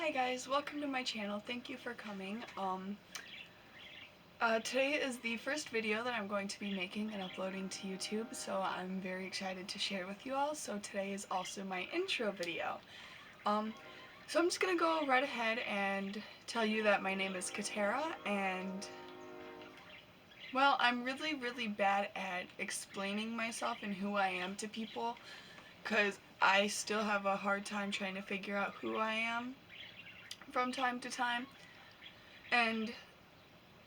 Hi guys, welcome to my channel. Thank you for coming. Today is the first video that I'm going to be making and uploading to YouTube, so I'm very excited to share with you all. So today is also my intro video. So I'm just gonna go right ahead and tell you that my name is Katara, and well, I'm really bad at explaining myself and who I am to people, because I still have a hard time trying to figure out who I am from time to time. And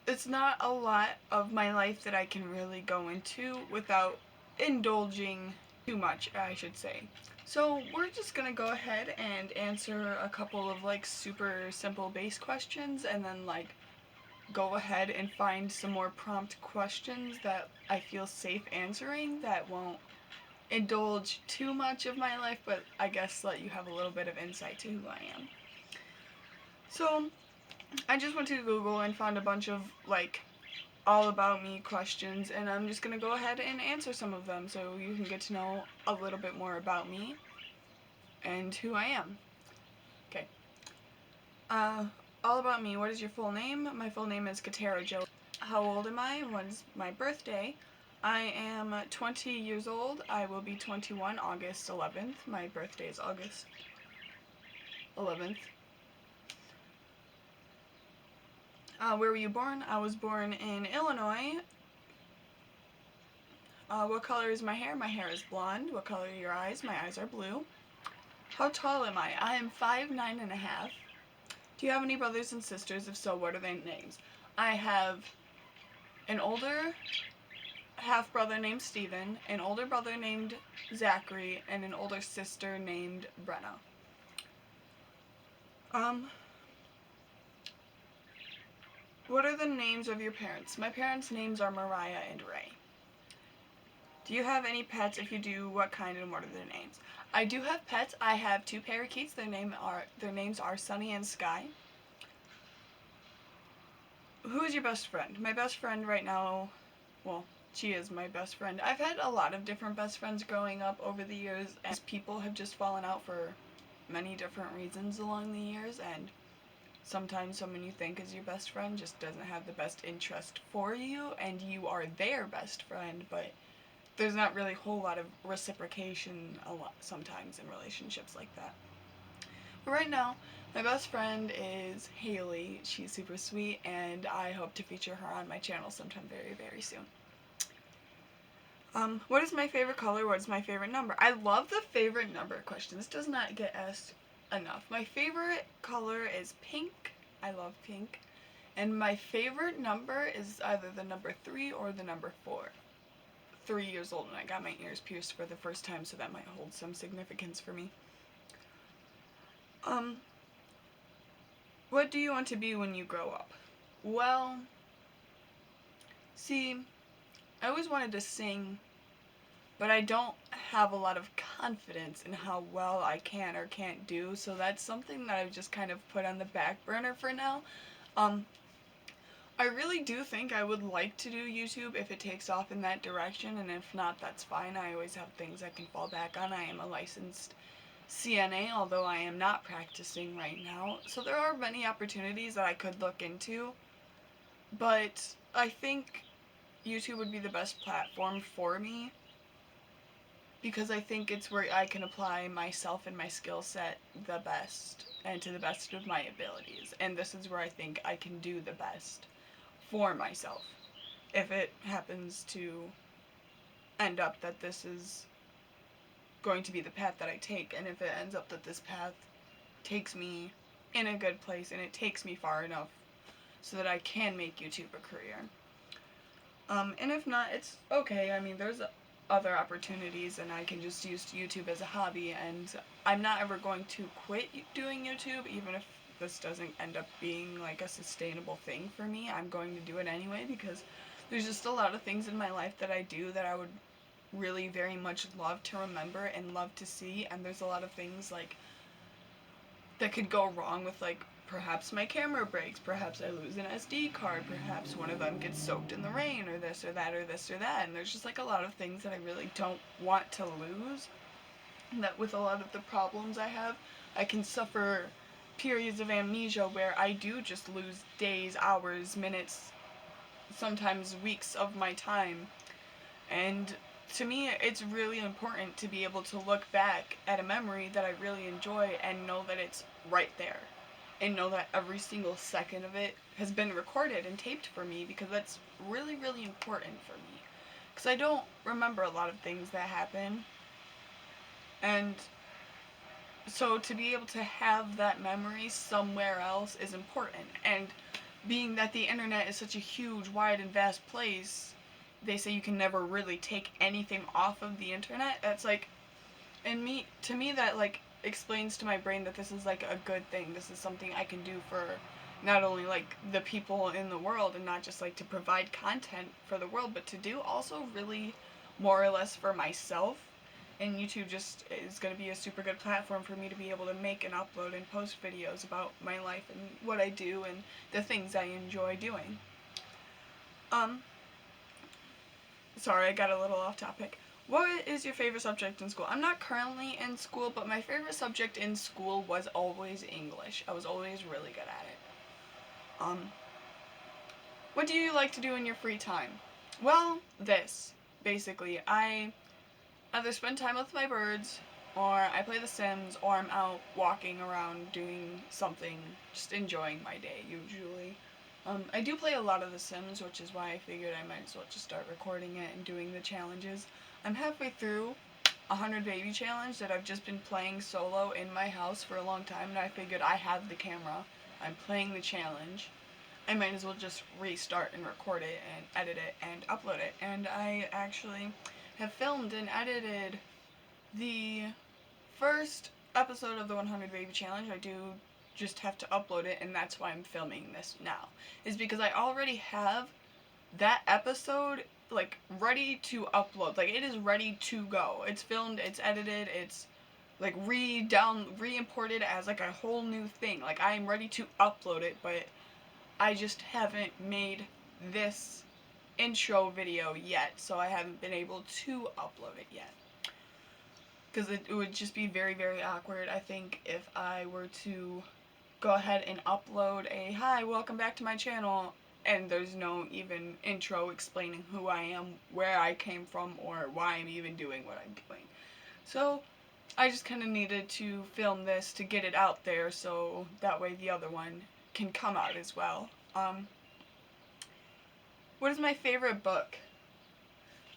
it's not a lot of my life that I can really go into without indulging too much, I should say. So we're just gonna go ahead and answer a couple of like super simple base questions, and then like go ahead and find some more prompt questions that I feel safe answering that won't indulge too much of my life, but I guess let you have a little bit of insight to who I am. So I just went to Google and found a bunch of like all about me questions, and I'm just gonna go ahead and answer some of them so you can get to know a little bit more about me and who I am. Okay. Uh, all about me. What is your full name? My full name is Katara Jo. How old am I? What is my birthday? I am 20 years old. I will be 21 August 11th. My birthday is August 11th. Where were you born? I was born in Illinois. What color is my hair? My hair is blonde. What color are your eyes? My eyes are blue. How tall am I? I am 5'9½". Do you have any brothers and sisters? If so, what are their names? I have an older half-brother named Steven, an older brother named Zachary, and an older sister named Brenna. What are the names of your parents? My parents' names are Mariah and Ray. Do you have any pets? If you do, what kind and what are their names? I do have pets. I have 2 parakeets. Their names are Sunny and Sky. Who is your best friend? My best friend right now, well, she is my best friend. I've had a lot of different best friends growing up over the years, and people have just fallen out for many different reasons along the years, and sometimes someone you think is your best friend just doesn't have the best interest for you, and you are their best friend, but there's not really a whole lot of reciprocation sometimes in relationships like that. But right now, my best friend is Haley. She's super sweet, and I hope to feature her on my channel sometime very soon. What is my favorite color? What is my favorite number? I love the favorite number question. This does not get asked enough. My favorite color is pink. I love pink. And my favorite number is either the number 3 or the number 4. 3 years old and I got my ears pierced for the first time, so that might hold some significance for me. What do you want to be when you grow up? Well, see, I always wanted to sing, but I don't have a lot of confidence in how well I can or can't do, so that's something that I've just kind of put on the back burner for now. I really do think I would like to do YouTube if it takes off in that direction, and if not, that's fine. I always have things I can fall back on. I am a licensed CNA, although I am not practicing right now. So there are many opportunities that I could look into, but I think YouTube would be the best platform for me, because I think it's where I can apply myself and my skill set the best and to the best of my abilities. And this is where I think I can do the best for myself. If it happens to end up that this is going to be the path that I take, and if it ends up that this path takes me in a good place and it takes me far enough so that I can make YouTube a career. And if not, it's okay. I mean, there's other opportunities, and I can just use YouTube as a hobby, and I'm not ever going to quit doing YouTube, even if this doesn't end up being like a sustainable thing for me. I'm going to do it anyway, because there's just a lot of things in my life that I do that I would really very much love to remember and love to see, and there's a lot of things like that could go wrong with, like, perhaps my camera breaks, perhaps I lose an SD card, perhaps one of them gets soaked in the rain, or this or that or this or that, and there's just like a lot of things that I really don't want to lose, and that with a lot of the problems I have, I can suffer periods of amnesia where I do just lose days, hours, minutes, sometimes weeks of my time. And to me, it's really important to be able to look back at a memory that I really enjoy and know that it's right there. And know that every single second of it has been recorded and taped for me, because that's really, really important for me. Because I don't remember a lot of things that happen. And so to be able to have that memory somewhere else is important. And being that the internet is such a huge, wide, and vast place, they say you can never really take anything off of the internet. That's like, and to me that like explains to my brain that this is like a good thing. This is something I can do for not only like the people in the world, and not just like to provide content for the world, but to do also really more or less for myself. And YouTube just is going to be a super good platform for me to be able to make and upload and post videos about my life and what I do and the things I enjoy doing. Sorry, I got a little off topic. What is your favorite subject in school? I'm not currently in school, but my favorite subject in school was always English. I was always really good at it. What do you like to do in your free time? Well, this. Basically, I either spend time with my birds, or I play The Sims, or I'm out walking around doing something, just enjoying my day, usually. I do play a lot of The Sims, which is why I figured I might as well just start recording it and doing the challenges. I'm halfway through 100 Baby Challenge that I've just been playing solo in my house for a long time, and I figured I have the camera, I'm playing the challenge, I might as well just restart and record it and edit it and upload it. And I actually have filmed and edited the first episode of the 100 Baby Challenge. I do just have to upload it, and that's why I'm filming this now. Is because I already have that episode like ready to upload. Like, it is ready to go. It's filmed, it's edited, it's like re-imported as like a whole new thing. Like, I am ready to upload it, but I just haven't made this intro video yet, so I haven't been able to upload it yet. Because it would just be very, very awkward, I think, if I were to go ahead and upload a "Hi, welcome back to my channel," and there's no even intro explaining who I am, where I came from, or why I'm even doing what I'm doing. So I just kind of needed to film this to get it out there, so that way the other one can come out as well. What is my favorite book?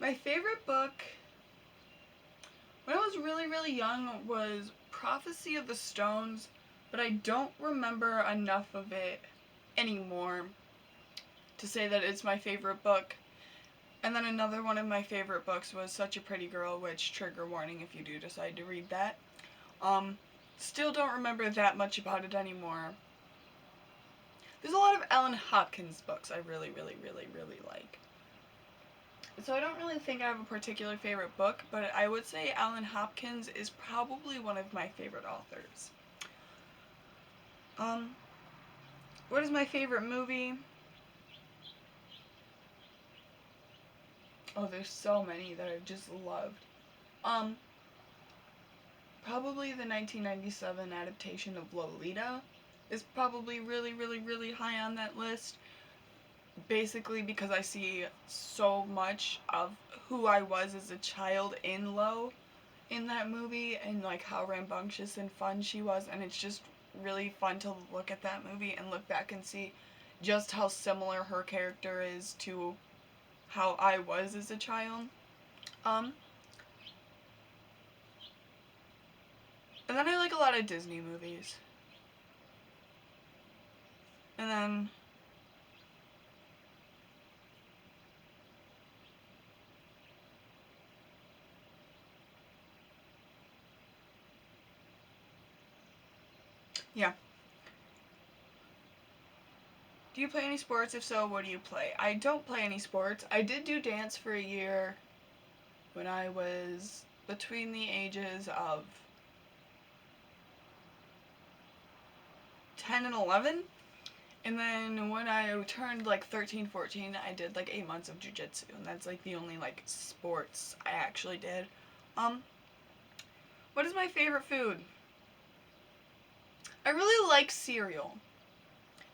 My favorite book, when I was really, really young, was Prophecy of the Stones, but I don't remember enough of it anymore to say that it's my favorite book. And then another one of my favorite books was Such a Pretty Girl, which, trigger warning if you do decide to read that. Still don't remember that much about it anymore. There's a lot of Ellen Hopkins books I really, really, really, really like. So I don't really think I have a particular favorite book, but I would say Ellen Hopkins is probably one of my favorite authors. What is my favorite movie? Oh, there's so many that I've just loved. Probably the 1997 adaptation of Lolita is probably really, really, really high on that list. Basically because I see so much of who I was as a child in that movie, and like how rambunctious and fun she was, and it's just really fun to look at that movie and look back and see just how similar her character is to how I was as a child. And then I like a lot of Disney movies. And then yeah. Do you play any sports? If so, what do you play? I don't play any sports. I did do dance for a year when I was between the ages of 10 and 11. And then when I turned like 13, 14, I did like 8 months of jiu-jitsu. And that's like the only like sports I actually did. What is my favorite food? I really like cereal.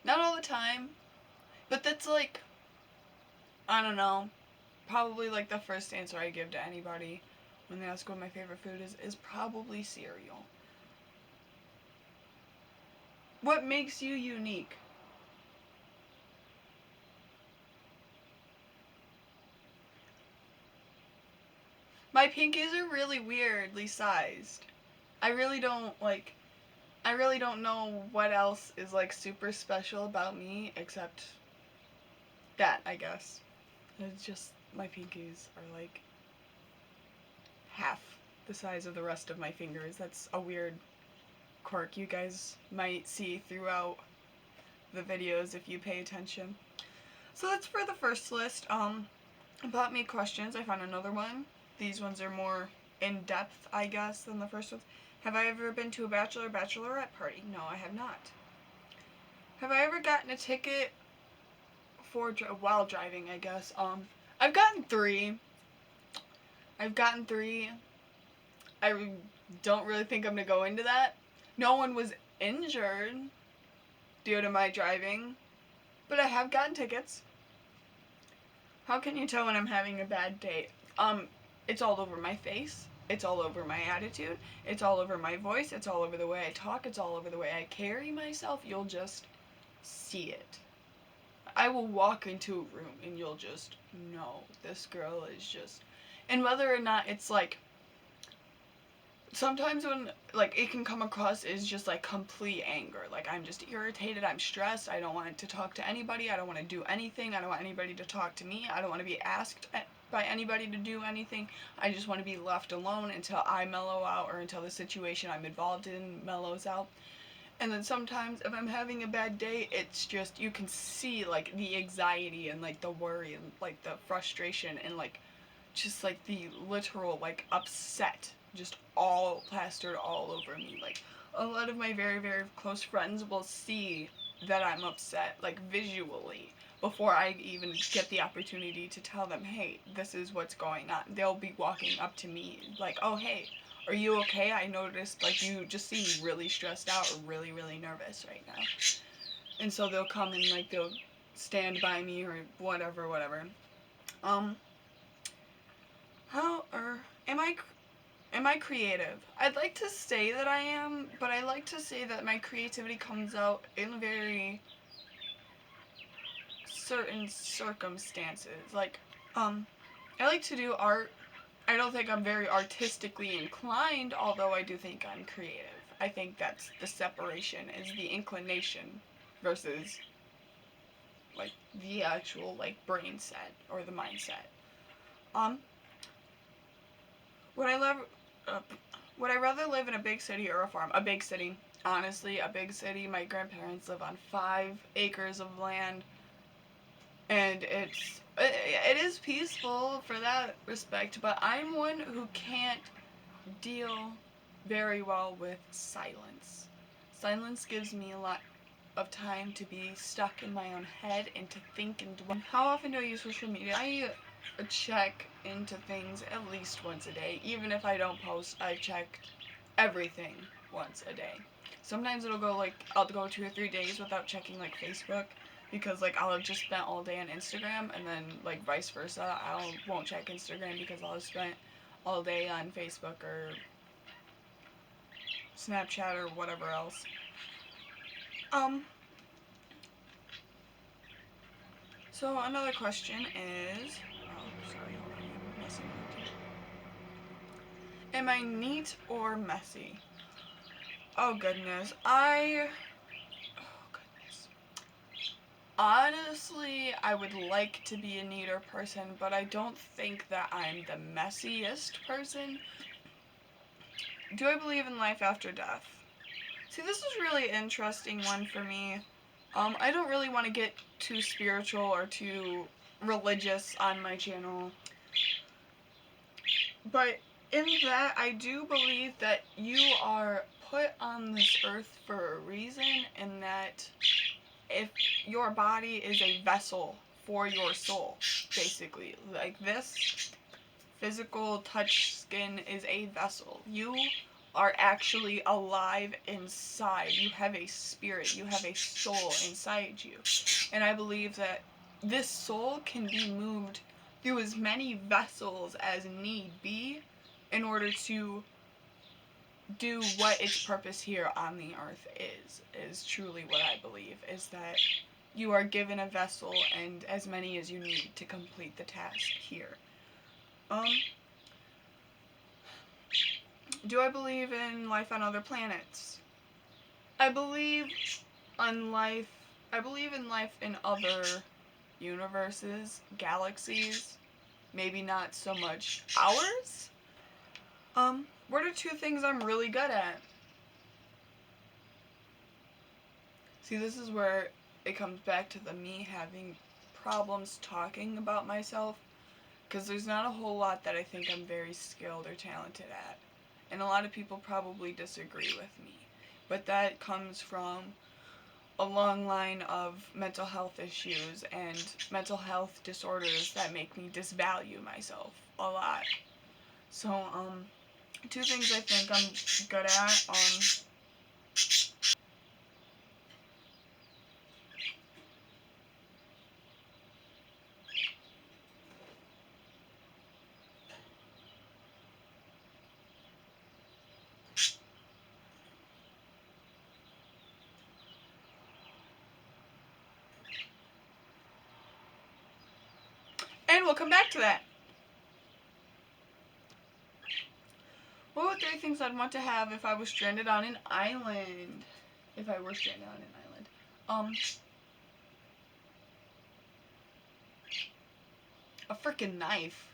Not all the time, but that's like, I don't know, probably like the first answer I give to anybody when they ask what my favorite food is probably cereal. What makes you unique? My pinkies are really weirdly sized. I really don't like I really don't know what else is like super special about me except that, I guess. It's just my pinkies are like half the size of the rest of my fingers. That's a weird quirk you guys might see throughout the videos if you pay attention. So that's for the first list. About me questions, I found another one. These ones are more in depth, I guess, than the first ones. Have I ever been to a bachelor or bachelorette party? No, I have not. Have I ever gotten a ticket for while driving, I guess? I've gotten 3. I've gotten 3. I don't really think I'm gonna go into that. No one was injured due to my driving, but I have gotten tickets. How can you tell when I'm having a bad day? It's all over my face. It's all over my attitude. It's all over my voice. It's all over the way I talk. It's all over the way I carry myself. You'll just see it. I will walk into a room and you'll just know this girl is just. And whether or not it's like. Sometimes when, like, it can come across as just, like, complete anger. Like, I'm just irritated, I'm stressed, I don't want to talk to anybody, I don't want to do anything, I don't want anybody to talk to me, I don't want to be asked by anybody to do anything, I just want to be left alone until I mellow out or until the situation I'm involved in mellows out. And then sometimes if I'm having a bad day, it's just, you can see, like, the anxiety and, like, the worry and, like, the frustration and, like, just like the literal like upset just all plastered all over me. Like a lot of my very very close friends will see that I'm upset like visually before I even get the opportunity to tell them, hey, this is what's going on. They'll be walking up to me like, oh hey, are you okay? I noticed like you just seem really stressed out or really really nervous right now. And so they'll come and like they'll stand by me or whatever. um How or am I creative? I'd like to say that I am, but I like to say that my creativity comes out in very certain circumstances. Like, I like to do art. I don't think I'm very artistically inclined, although I do think I'm creative. I think that's the separation is the inclination versus like the actual like brain set or the mindset. Um, Would I love? Uh, would I rather live in a big city or a farm? A big city. Honestly, a big city. My grandparents live on 5 acres of land, and it is peaceful for that respect. But I'm one who can't deal very well with silence. Silence gives me a lot of time to be stuck in my own head and to think and dwell. How often do I use social media? I check into things at least once a day. Even if I don't post, I check everything once a day. Sometimes it'll go like, I'll go 2 or 3 days without checking like Facebook because like I'll have just spent all day on Instagram and then like vice versa. Won't check Instagram because I'll have spent all day on Facebook or Snapchat or whatever else. So another question is, oh, sorry, hold on, I'm messing with it. Am I neat or messy? Oh goodness, oh goodness. Honestly, I would like to be a neater person, but I don't think that I'm the messiest person. Do I believe in life after death? See, this is really interesting one for me. I don't really want to get too spiritual or too religious on my channel. But in that, I do believe that you are put on this earth for a reason, and that if your body is a vessel for your soul, basically. Like this physical touch skin is a vessel. You are actually alive inside. You have a spirit, you have a soul inside you. And I believe that this soul can be moved through as many vessels as need be in order to do what its purpose here on the earth is truly what I believe, is that you are given a vessel and as many as you need to complete the task here. Do I believe in life on other planets? I believe on life. I believe in life in other universes, galaxies. Maybe not so much ours. What are two things I'm really good at? See, this is where it comes back to me having problems talking about myself, because there's not a whole lot that I think I'm very skilled or talented at. And a lot of people probably disagree with me. But that comes from a long line of mental health issues and mental health disorders that make me disvalue myself a lot. So, two things I think I'm good at, and we'll come back to that. What were three things I'd want to have if I was stranded on an island? If I were stranded on an island. A freaking knife.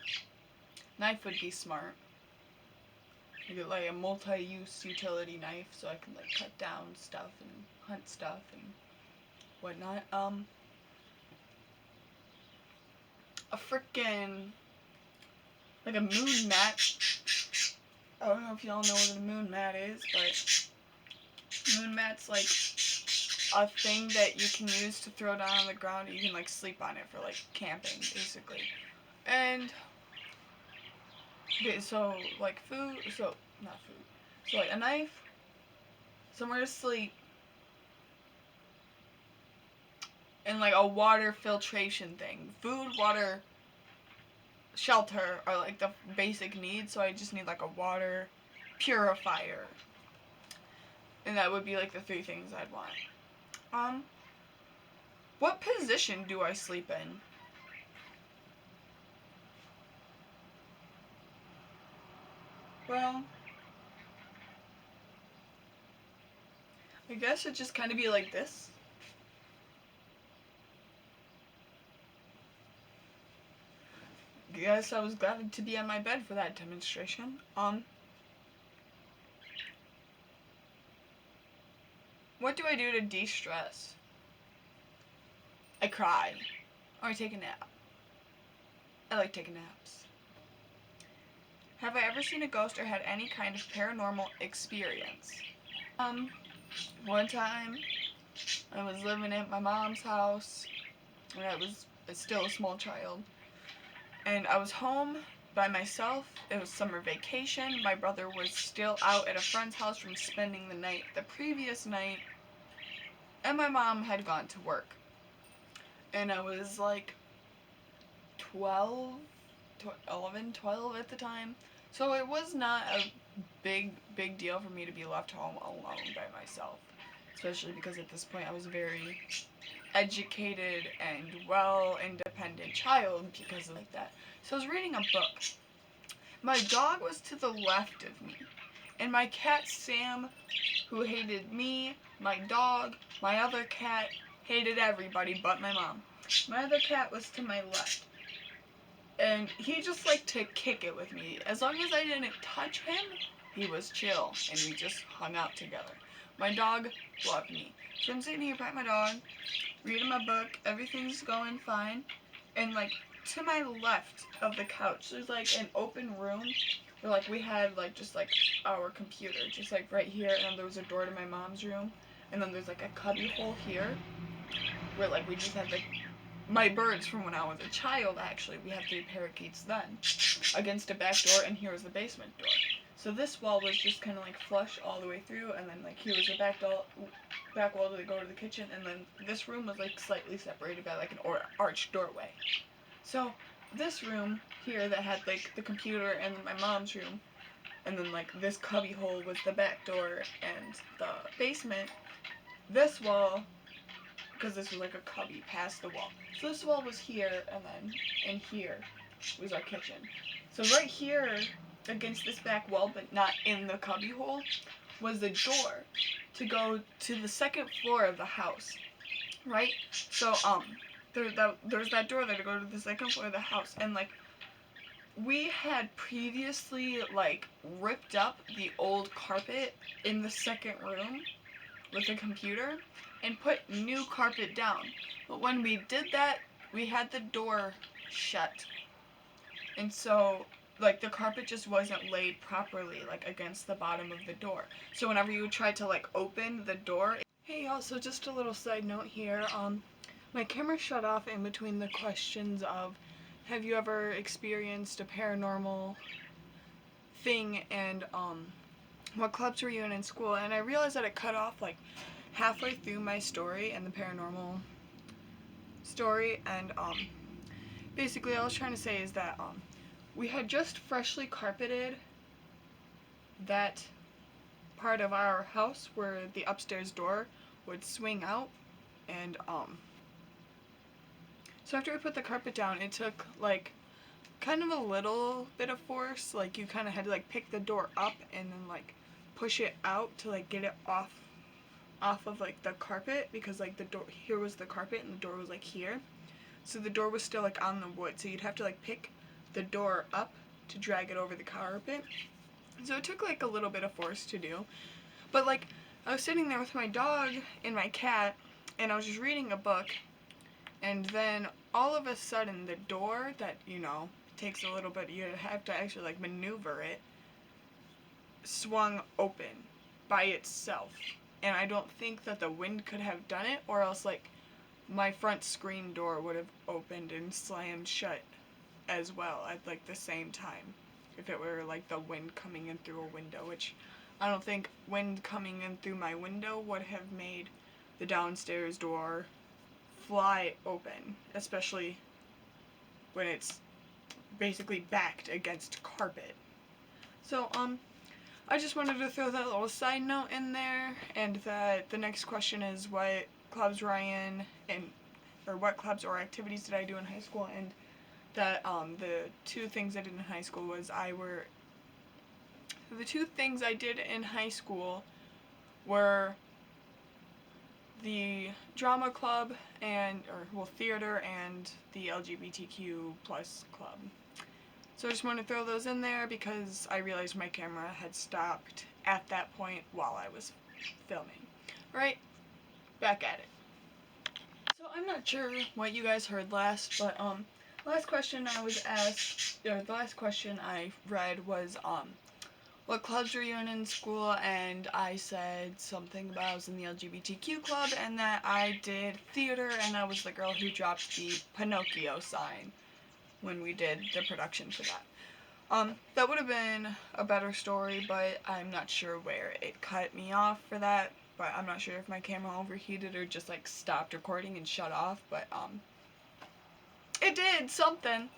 Knife would be smart. You get like a multi-use utility knife so I can like cut down stuff and hunt stuff and whatnot. A freaking like a moon mat. I don't know if y'all know what a moon mat is, but moon mat's like a thing that you can use to throw down on the ground. You can like sleep on it for like camping, basically. And so like food, so not food. So like a knife, somewhere to sleep, and like a water filtration thing. Food, water, shelter are like the basic needs, so I just need like a water purifier. And that would be like the three things I'd want. What position do I sleep in? Well, I guess it'd just kind of be like this. Guess I was glad to be on my bed for that demonstration. What do I do to de-stress? I cry. Or I take a nap. I like taking naps. Have I ever seen a ghost or had any kind of paranormal experience? One time I was living at my mom's house when I was still a small child. And I was home by myself. It was summer vacation. My brother was still out at a friend's house from spending the night the previous night. And my mom had gone to work. And I was like 12, 11, 12 at the time. So it was not a big deal for me to be left home alone by myself. Especially because at this point I was a very educated and well independent child because of like that. So I was reading a book. My dog was to the left of me. And my cat Sam, who hated me, my dog, my other cat, hated everybody but my mom. My other cat was to my left. And he just liked to kick it with me. As long as I didn't touch him, he was chill. And we just hung out together. My dog loved me. So I'm sitting here petting my dog, reading my book, everything's going fine. And like to my left of the couch, there's like an open room where like we had like just like our computer, just like right here, and then there was a door to my mom's room. And then there's like a cubby hole here where like we just had like my birds from when I was a child. Actually, we had 3 parakeets then against a back door, and here was the basement door. So this wall was just kind of like flush all the way through, and then like here was the back wall to go to the kitchen, and then this room was like slightly separated by like an arched doorway. So this room here that had like the computer and my mom's room, and then like this cubby hole was the back door and the basement. This wall, because this was like a cubby past the wall. So this wall was here, and then in here was our kitchen. So right here against this back wall, but not in the cubby hole, was the door to go to the second floor of the house, right? So there's that door there to go to the second floor of the house, and like we had previously like ripped up the old carpet in the second room with the computer and put new carpet down. But when we did that, we had the door shut. And so like the carpet just wasn't laid properly like against the bottom of the door. So whenever you tried to like open the door, hey, also just a little side note here, my camera shut off in between the questions of have you ever experienced a paranormal thing and what clubs were you in school, and I realized that it cut off like halfway through my story and the paranormal story, and basically all I was trying to say is that we had just freshly carpeted that part of our house where the upstairs door would swing out, and so after we put the carpet down, it took like kind of a little bit of force, like you kind of had to like pick the door up and then like push it out to like get it off of like the carpet, because like the door here was the carpet and the door was like here, so the door was still like on the wood, so you'd have to like pick the door up to drag it over the carpet. So it took like a little bit of force to do, but like I was sitting there with my dog and my cat, and I was just reading a book, and then all of a sudden the door that, you know, takes a little bit, you have to actually like maneuver it, swung open by itself. And I don't think that the wind could have done it, or else like my front screen door would have opened and slammed shut as well at like the same time if it were like the wind coming in through a window, which I don't think wind coming in through my window would have made the downstairs door fly open, especially when it's basically backed against carpet. So I just wanted to throw that little side note in there, and that the next question is what clubs were I in, and or what clubs or activities did I do in high school, and that the two things I did in high school was the two things I did in high school were the drama club theater and the LGBTQ plus club. So I just want to throw those in there because I realized my camera had stopped at that point while I was filming. Alright, back at it. So I'm not sure what you guys heard last, but last question I was asked, or the last question I read was what clubs were you in school, and I said something about I was in the LGBTQ club and that I did theater and I was the girl who dropped the Pinocchio sign when we did the production for that. That would have been a better story, but I'm not sure where it cut me off for that, but I'm not sure if my camera overheated or just like stopped recording and shut off, but it did something.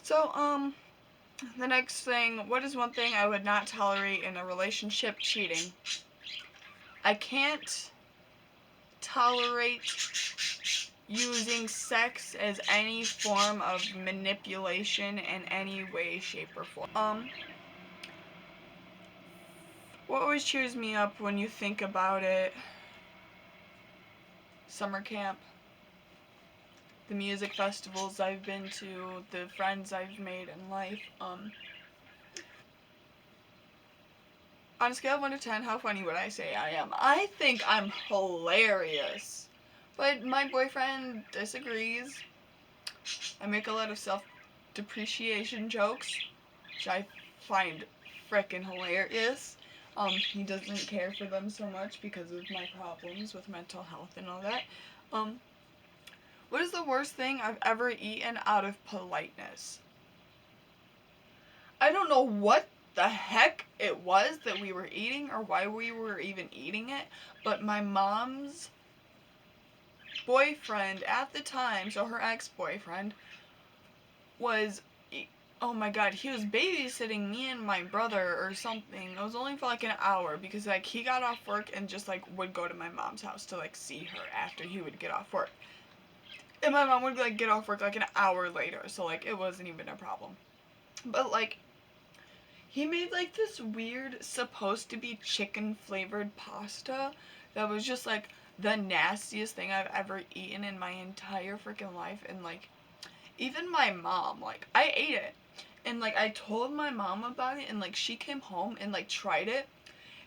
So the next thing, what is one thing I would not tolerate in a relationship? Cheating. I can't tolerate using sex as any form of manipulation in any way, shape, or form. What always cheers me up when you think about it? Summer camp. The music festivals I've been to, the friends I've made in life. On a scale of 1 to 10, how funny would I say I am? I think I'm hilarious. But my boyfriend disagrees. I make a lot of self-depreciation jokes, which I find frickin' hilarious. He doesn't care for them so much because of my problems with mental health and all that. What is the worst thing I've ever eaten out of politeness? I don't know what the heck it was that we were eating or why we were even eating it, but my mom's boyfriend at the time, so her ex-boyfriend, was, oh my god, he was babysitting me and my brother or something. It was only for like an hour because like he got off work and just like would go to my mom's house to like see her after he would get off work. And my mom would like get off work like an hour later, so like it wasn't even a problem. But like he made like this weird supposed to be chicken flavored pasta that was just like the nastiest thing I've ever eaten in my entire freaking life. And like even my mom, like I ate it and like I told my mom about it and like she came home and like tried it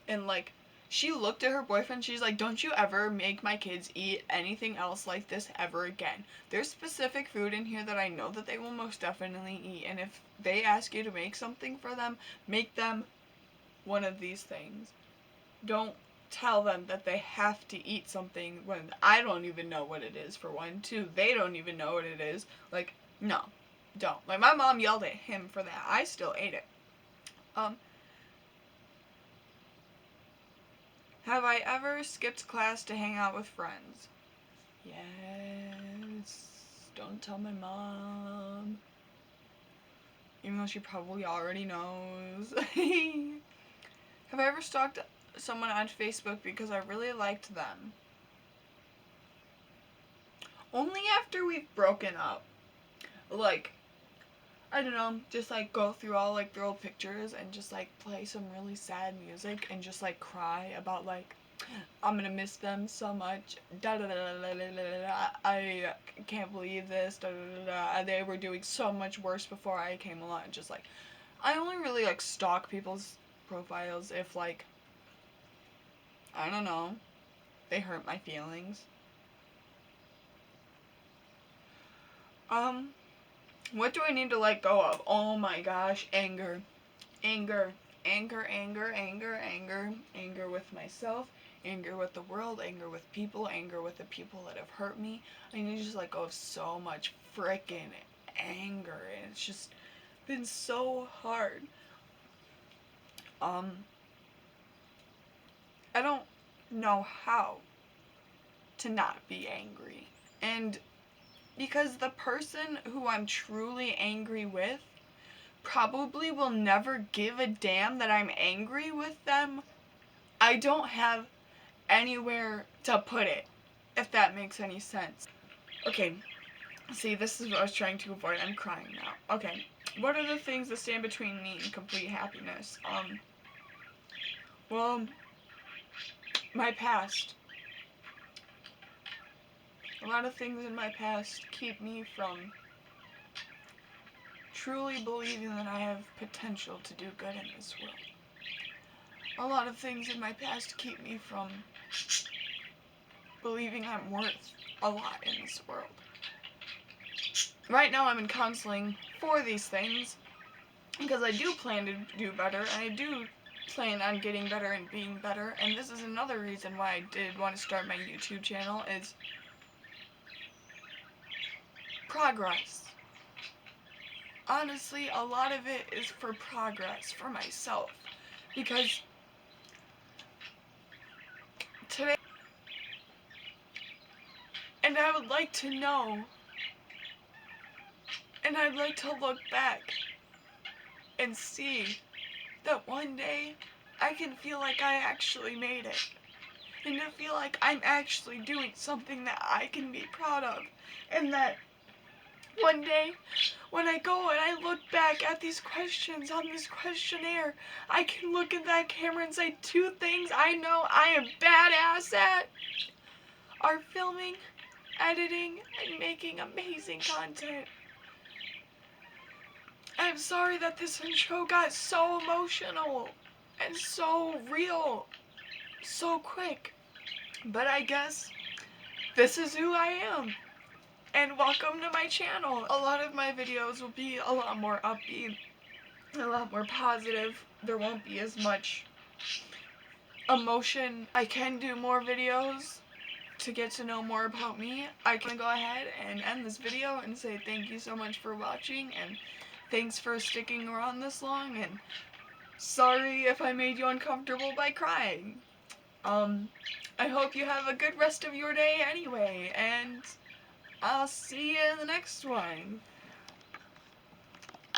and like she looked at her boyfriend, she's like, don't you ever make my kids eat anything else like this ever again. There's specific food in here that I know that they will most definitely eat, and if they ask you to make something for them, make them one of these things. Don't tell them that they have to eat something when I don't even know what it is, for one. Two, they don't even know what it is. Like, no, don't. Like, my mom yelled at him for that. I still ate it. Have I ever skipped class to hang out with friends? Yes. Don't tell my mom. Even though she probably already knows. Have I ever stalked someone on Facebook because I really liked them? Only after we've broken up. Like, I don't know, just like go through all like their old pictures and just like play some really sad music and just like cry about like, I'm gonna miss them so much. Da da da da da da da. I can't believe this. Da da da da. They were doing so much worse before I came along. Just like, I only really like stalk people's profiles if like, I don't know, they hurt my feelings. What do I need to let go of? Oh my gosh, anger. Anger. Anger, anger, anger, anger. Anger with myself, anger with the world, anger with people, anger with the people that have hurt me. I need to just let go of so much frickin' anger, and it's just been so hard. I don't know how to not be angry. And because the person who I'm truly angry with probably will never give a damn that I'm angry with them, I don't have anywhere to put it, if that makes any sense. Okay, see, this is what I was trying to avoid. I'm crying now. Okay, what are the things that stand between me and complete happiness? Well, my past. A lot of things in my past keep me from truly believing that I have potential to do good in this world. A lot of things in my past keep me from believing I'm worth a lot in this world. Right now I'm in counseling for these things because I do plan to do better, and I do plan on getting better and being better, and this is another reason why I did want to start my YouTube channel, is progress. Honestly, a lot of it is for progress, for myself, because today, and I would like to know, and I'd like to look back and see that one day I can feel like I actually made it, and to feel like I'm actually doing something that I can be proud of, and that one day, when I go and I look back at these questions on this questionnaire, I can look at that camera and say 2 things I know I am badass at are filming, editing, and making amazing content. I'm sorry that this intro got so emotional and so real so quick, but I guess this is who I am. And welcome to my channel. A lot of my videos will be a lot more upbeat, a lot more positive. There won't be as much emotion. I can do more videos to get to know more about me. I can go ahead and end this video and say thank you so much for watching, and thanks for sticking around this long, and Sorry if I made you uncomfortable by crying. I hope you have a good rest of your day anyway, and I'll see you in the next one.